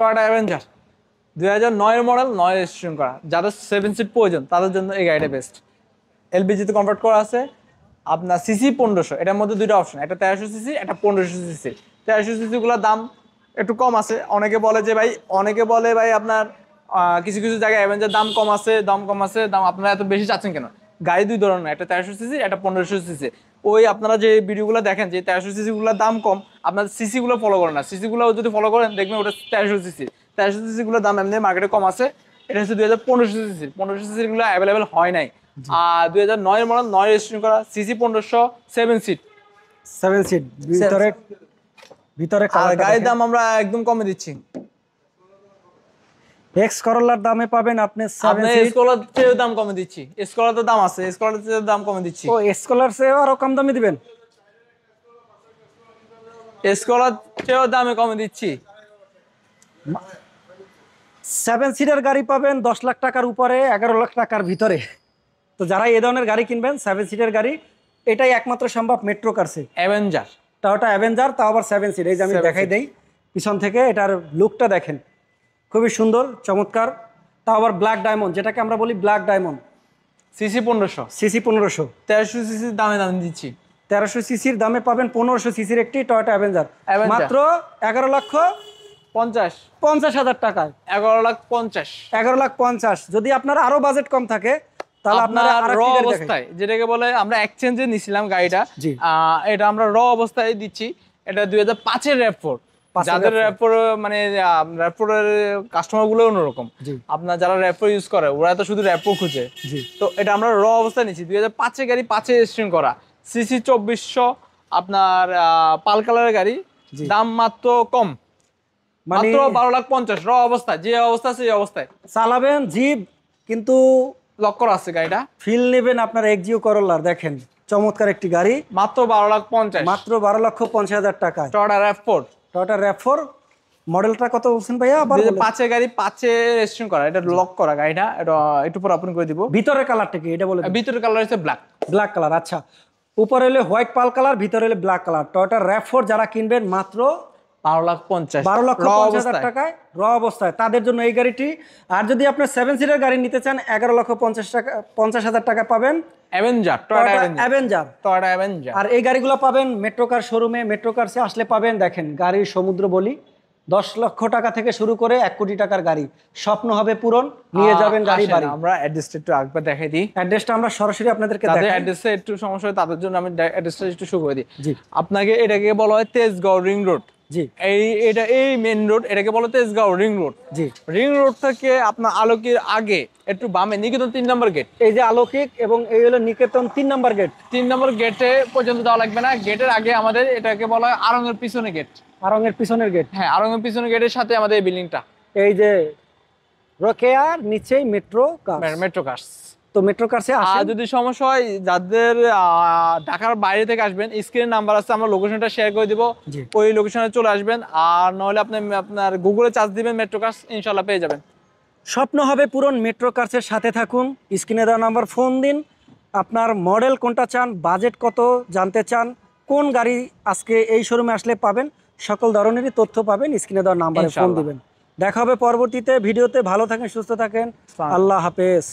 Toyota Avenger 2009 এর model, 9 registration করা। যাদের 7 সিট প্রয়োজন তাদের জন্য এই গাড়িটা বেস্ট। এলপিজিতে কনভার্ট করা আছে। আপনার সিসি 1500, এটার মধ্যে দুইটা অপশন, একটা 1300 সিসি, একটা 1500 সিসি। 1300 সিসি গুলোর দাম একটু কম আছে। অনেকে বলে ভাই আপনার কিছু কিছু জায়গায় অ্যাভেঞ্জার দাম কম আছে, দাম আপনারা এত বেশি চাচ্ছেন কেন? গাড়ি দুই ধরনের, একটা 1300 সিসি, একটা 1500 সিসি। ওই আপনারা যে ভিডিওগুলো দেখেন যে 1300 সিসি গুলোর দাম কম, আপনার সিসি গুলো ফলো করেন না। সিসি গুলো যদি ফলো করেন দেখবেন ওটা 1300 সিসি। 1300 সিসি গুলোর দাম এমনি মার্কেটে কম আছে। এটা হচ্ছে 201500 সিসি। 1500 সিসি গুলো অ্যাভেলেবেল হয় নাই। আর 2009 এর মডেল, 9 রেজিস্ট্রেশন করা, সিসি 1500, 7 সিট। ভিতরে গাড়ির দাম আমরা একদম কমে দিচ্ছি। এক্স করোলার দামে পাবেন আপনি 7 সিট। এসকলার চেয়ে দাম কমে দিচ্ছি। এসকলার তো দাম আছে, এসকলার চেয়ে দাম কমে দিচ্ছি। ও এসকলার চেয়ে আরো কম দামে দিবেন? এসকলার চেয়ে দামে কমে দিচ্ছি। 7 সিটার গাড়ি পাবেন 10 লাখ টাকার উপরে, 11 লাখ টাকার ভিতরে। তো যারা এই ধরনের গাড়ি কিনবেন 7 সিটার গাড়ি, এটাই একমাত্র সম্ভব মেট্রো কারসে। অ্যাভেঞ্জার, টয়োটা অ্যাভেঞ্জার, তাও আবার 7 সিট। এই যে আমি দেখাই দেই পিছন থেকে, এটার লুকটা দেখেন, খুবই সুন্দর, চমৎকার। তাও আবার ব্ল্যাক ডায়মন্ড, যেটাকে আমরা বলি ব্ল্যাক ডায়মন্ড। CC 1500, CC 1500। 1300 সিসির দামে দিচ্ছি। 1300 সিসির দামে পাবেন 1500 সিসির একটি টয়োটা অ্যাভেঞ্জার মাত্র 11,50,000 টাকায়। 11,50,000। 11,50,000। যদি আপনার আরো বাজেট কম থাকে তাহলে আপনারা র অবস্থায়, যেটাকে বলে আমরা এক্সচেঞ্জে নিছিলাম গাড়িটা, এটা আমরা র অবস্থায় দিচ্ছি। এটা 2005 এর র‍্যাপ4। যাদের র‍্যাপ4 মানে র‍্যাপ4 এর কাস্টমার গুলো অন্যরকম। আপনার যারা র‍্যাপ4 ইউজ করে ওরা তো শুধু র‍্যাপ4 খুঁজে। তো এটা আমরা র অবস্থায় নিচ্ছি। 2005 এর গাড়ি, 5 এ রেজিস্ট্রেশন করা, সিসি 2400, আপনার পাল কালারের গাড়ি, দাম মাত্র কম, মাত্র 12,50,000 র অবস্থা। যে অবস্থা সেই অবস্থায় চালাবেন জিপ, কিন্তু লক করা আছে গাড়িটা। ফিল নেবেন আপনার এক্সিও করোলার। দেখেন চমৎকার একটি গাড়ি, মাত্র 12,50,000, মাত্র 12,50,000 টাকায়। টয়োটা র‍্যাপ4। টয়োটা র‍্যাপ4 মডেলটা কত বলছেন ভাইয়া? 2005 এর গাড়ি, 5 এ রেজিস্ট্রেশন করা, এটা লক করা গাড়িটা। এটা একটু পর ওপেন করে দিব। ভিতরের কালারটা কি এটা বলে? ভিতরের কালার হচ্ছে ব্ল্যাক কালার। আচ্ছা, উপরে হলে হোয়াইট পাল কালার, ভিতরে হলে ব্ল্যাক কালার। টয়োটা র‍্যাপ4 যারা কিনবেন মাত্র 12,50,000 টাকায় র অবস্থায়, তাদের জন্য এই গাড়িটি। আর যদি আপনি 7 সিটার গাড়ি নিতে চান 11,50,000 টাকা পাবেন অ্যাভেঞ্জার, টয়োটা অ্যাভেঞ্জার। আর এই গাড়িগুলো পাবেন মেট্রো কার শোরুমে। মেট্রো কারসে আসলে পাবেন। দেখেন গাড়ির সমুদ্র বলি, 10 লক্ষ টাকা থেকে শুরু করে 1 কোটি টাকার গাড়ি, স্বপ্ন হবে পূরণ, নিয়ে যাবেন গাড়ি বাড়ি। আমরা অ্যাড্রেসটা একটু একবার দেখাই দিই। অ্যাড্রেসটা আমরা সরাসরি আপনাদেরকে দেখাই। অ্যাড্রেসে একটু সমস্যা হয় তাদের জন্য আমি অ্যাড্রেসটা একটু শো করে দিই। আপনাকে এটাকে বলা হয় তেজগাঁও রিং রোড। এই মেইন রোড, এটাকে বলা Tejgaon ring road. Ring road থেকে আপনার আলোকের আগে একটু বামে নিকেতন 3 নম্বর গেট। এই যে আলোকিক এবং এই হলো নিকেতন 3 নম্বর গেট। 3 নম্বর গেটে পর্যন্ত যাওয়া লাগবে না। গেটের আগে আমাদের, এটাকে বলা হয় আরঙের পিছনে গেট। আরঙের পিছনের গেট? হ্যাঁ, আরঙের পিছনের গেটের সাথে আমাদের এই বিল্ডিংটা। এই যে রোকেয়ার নিচেই মেট্রো কার্স। তো মেট্রো কার্সে আসেন। আর যদি সমস্যা হয়, যাদের ঢাকার বাইরে থেকে আসবেন, স্ক্রিনে নাম্বার আছে, আমরা লোকেশনটা শেয়ার করে দিব, ওই লোকেশনে চলে আসবেন। আর নইলে আপনি আপনার গুগলে চার্জ দিবেন মেট্রো কার্স, ইনশাআল্লাহ পেয়ে যাবেন। স্বপ্ন হবে পূরণ, মেট্রো কার্সের সাথে থাকুন। স্ক্রিনে দেওয়া নাম্বার ফোন দিন। আপনার মডেল কোনটা চান, বাজেট কত জানতে চান, কোন গাড়ি আজকে এই শোরুমে আসলে পাবেন, সকল ধরনেরই তথ্য পাবেন। স্ক্রিনে দেওয়া নাম্বারে ফোন দিবেন। দেখা হবে পরবর্তীতে ভিডিওতে। ভালো থাকেন, সুস্থ থাকেন, আল্লাহ হাফেজ।